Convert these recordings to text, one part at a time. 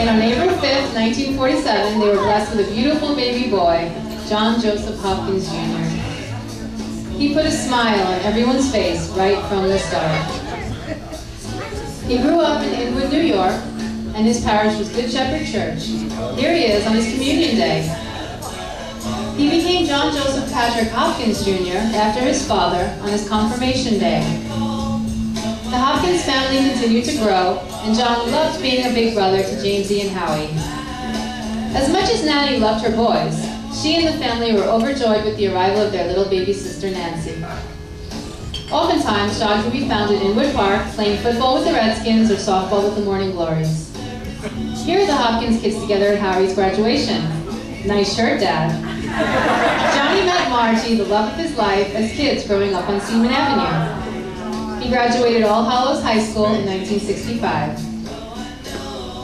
And on April 5th, 1947, they were blessed with a beautiful baby boy, John Joseph Hopkins, Jr. He put a smile on everyone's face right from the start. He grew up in Inwood, New York, and his parish was Good Shepherd Church. Here he is on his communion day. He became John Joseph Patrick Hopkins, Jr. after his father on his confirmation day. The Hopkins family continued to grow, and John loved being a big brother to Jamesy and Howie. As much as Nanny loved her boys, she and the family were overjoyed with the arrival of their little baby sister Nancy. Oftentimes, John could be found in Inwood Park playing football with the Redskins or softball with the Morning Glories. Here are the Hopkins kids together at Howie's graduation. Nice shirt, Dad. Johnny met Margie, the love of his life, as kids growing up on Seaman Avenue. He graduated All Hallows High School in 1965.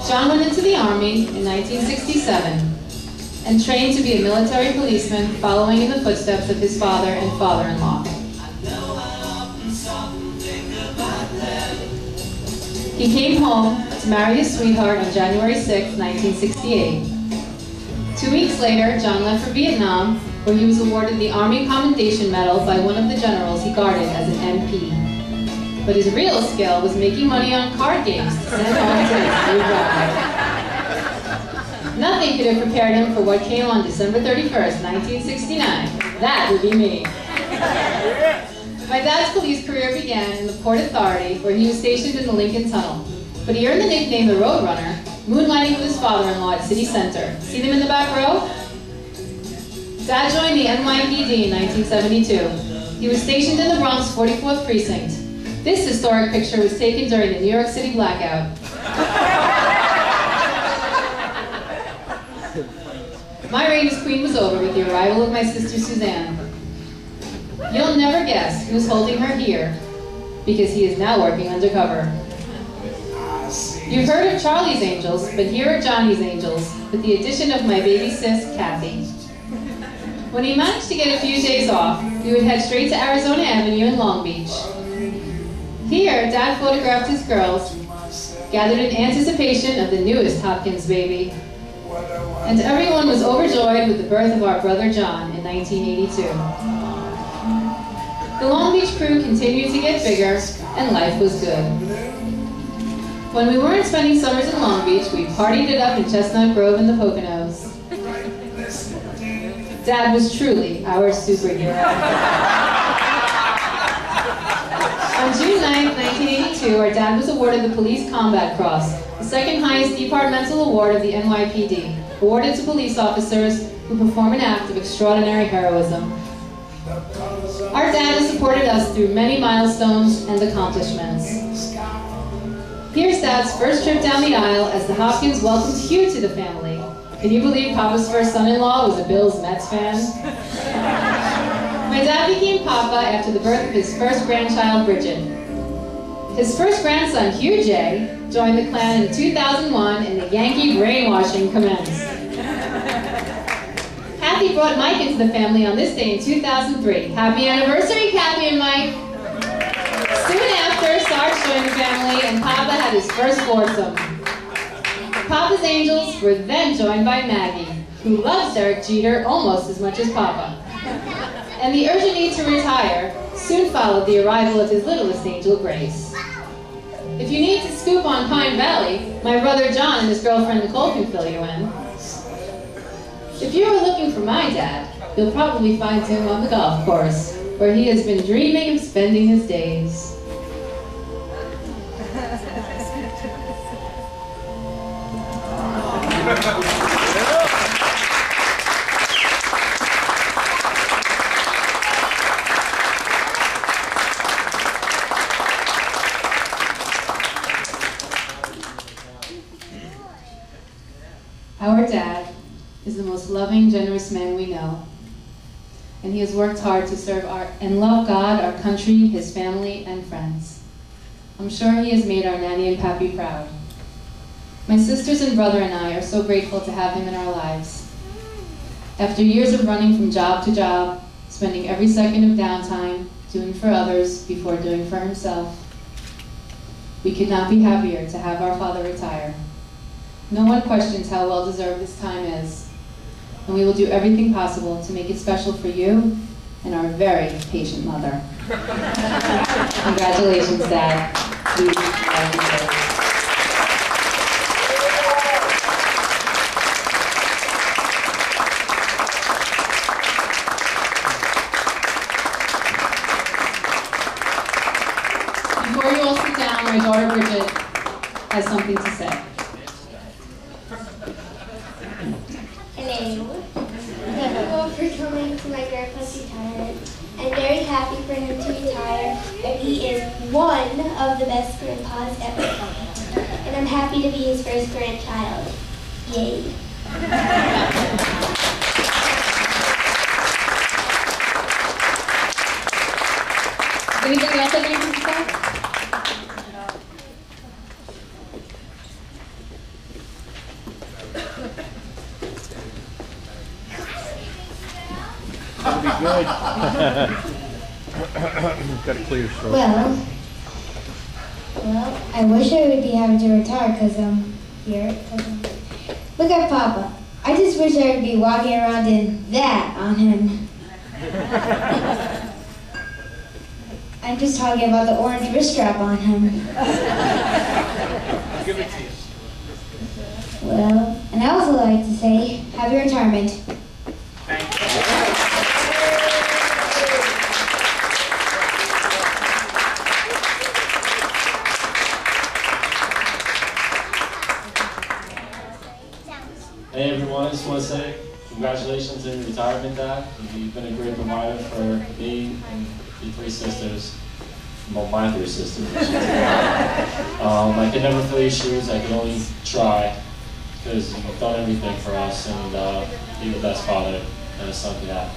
John went into the Army in 1967 and trained to be a military policeman, following in the footsteps of his father and father-in-law. He came home to marry his sweetheart on January 6, 1968. 2 weeks later, John left for Vietnam, where he was awarded the Army Commendation Medal by one of the generals he guarded as an MP. But his real skill was making money on card games to send home to his new bride. Nothing could have prepared him for what came on December 31st, 1969. That would be me. My dad's police career began in the Port Authority, where he was stationed in the Lincoln Tunnel. But he earned the nickname the Roadrunner, moonlighting with his father-in-law at City Center. See them in the back row? Dad joined the NYPD in 1972. He was stationed in the Bronx 44th Precinct. This historic picture was taken during the New York City blackout. My reign as queen was over with the arrival of my sister Suzanne. You'll never guess who's holding her here, because he is now working undercover. You've heard of Charlie's Angels, but here are Johnny's Angels, with the addition of my baby sis, Kathy. When he managed to get a few days off, we would head straight to Arizona Avenue in Long Beach. Here, Dad photographed his girls, gathered in anticipation of the newest Hopkins baby. And everyone was overjoyed with the birth of our brother John in 1982. The Long Beach crew continued to get bigger, and life was good. When we weren't spending summers in Long Beach, we partied it up in Chestnut Grove in the Poconos. Dad was truly our superhero. On June 9, 1982, our dad was awarded the Police Combat Cross, the second highest departmental award of the NYPD, awarded to police officers who perform an act of extraordinary heroism. Our dad has supported us through many milestones and accomplishments. Here's Dad's first trip down the aisle as the Hopkins welcomed Hugh to the family. Can you believe Papa's first son-in-law was a Bills Mets fan? My dad became Papa after the birth of his first grandchild, Bridget. His first grandson, Hugh J., joined the clan in 2001 and the Yankee brainwashing commenced. Kathy brought Mike into the family on this day in 2003. Happy anniversary, Kathy and Mike! Soon after, Sarge joined the family and Papa had his first foursome. Papa's Angels were then joined by Maggie, who loves Derek Jeter almost as much as Papa. And the urgent need to retire soon followed the arrival of his littlest angel, Grace. If you need to scoop on Pine Valley, my brother John and his girlfriend Nicole can fill you in. If you are looking for my dad, you'll probably find him on the golf course, where he has been dreaming of spending his days. Our dad is the most loving, generous man we know. And he has worked hard to serve and love God, our country, his family, and friends. I'm sure he has made our Nanny and Pappy proud. My sisters and brother and I are so grateful to have him in our lives. After years of running from job to job, spending every second of downtime doing for others before doing for himself, we could not be happier to have our father retire. No one questions how well-deserved this time is, and we will do everything possible to make it special for you and our very patient mother. Congratulations, Dad. Please, before you all sit down, my daughter Bridget has something to say. Hello. Thank you all for coming to my grandpa's retirement. I'm very happy for him to retire, and he is one of the best grandpas ever. And I'm happy to be his first grandchild. Yay. Anybody else have anything to say? That'll be good. Got to clear your throat. Well, I wish I would be having to retire because I'm here. Look at Papa. I just wish I would be walking around in that on him. I'm just talking about the orange wrist strap on him. Give it to you. Well, and I also like to say, happy retirement. Thank you. Hey everyone, I just want to say congratulations on your retirement, Dad. You've been a great provider for me and your three sisters. Well, my three sisters. I could never fill your shoes, I could only try, because you've done everything for us, and you're the best father that a son could have.